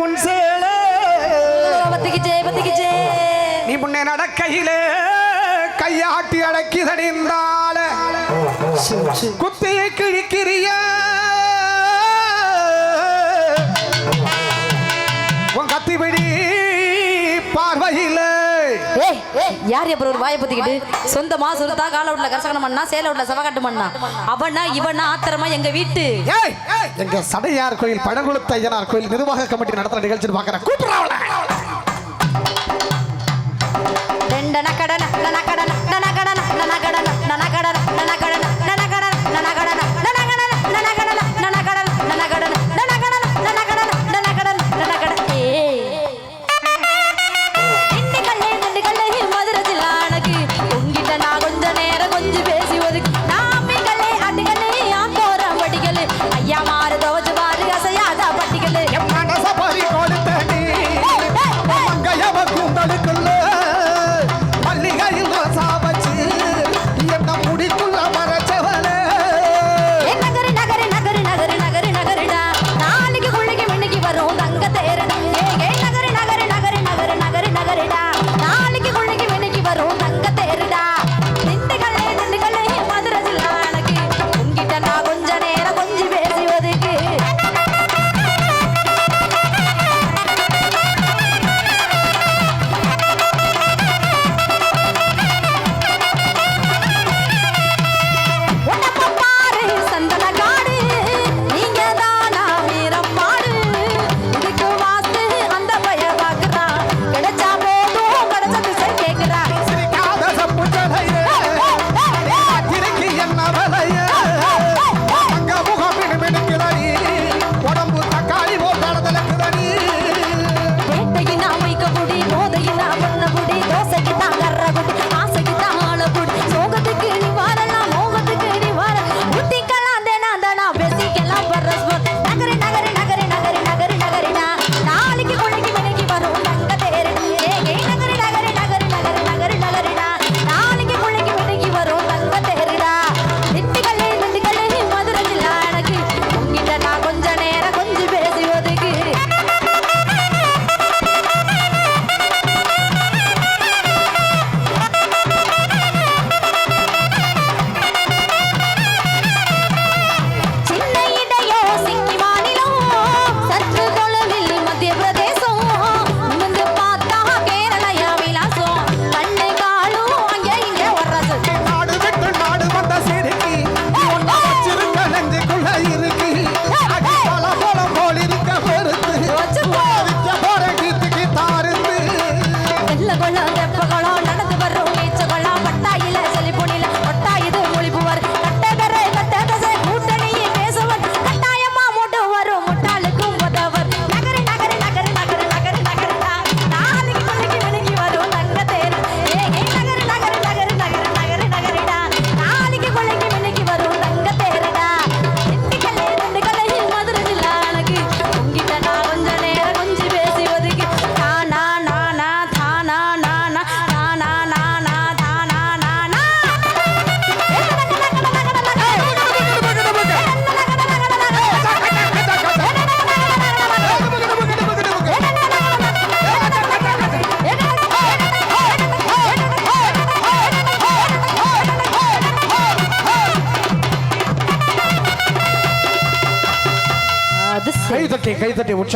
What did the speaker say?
உன் சேலை பத்திக்கிச்சே நீ முன்னே நடக்கையிலே கையாட்டி அடக்கி தடிந்தால குத்தியை கிழிக்கிறிய உன் கத்திபிடி பார்வையில யார் எப்ப ஒரு வாயை பத்திக்கிட்டு சொந்தமா சொந்தா கால விட்ல கரசகனம் பண்ணா சேல விட்ல சவகாட்டு பண்ணா அவனா இவனா ஆத்திரமா எங்க வீட்டு எங்க சடையார் கோயில் பழங்குளத்து ஐயனார் கோயில் நிர்வாக கமிட்டி நடத்துற நிகழ்ச்சி பாக்குறேன் கூப்பிடுறாங்க கை தட்டி உற்சாகம்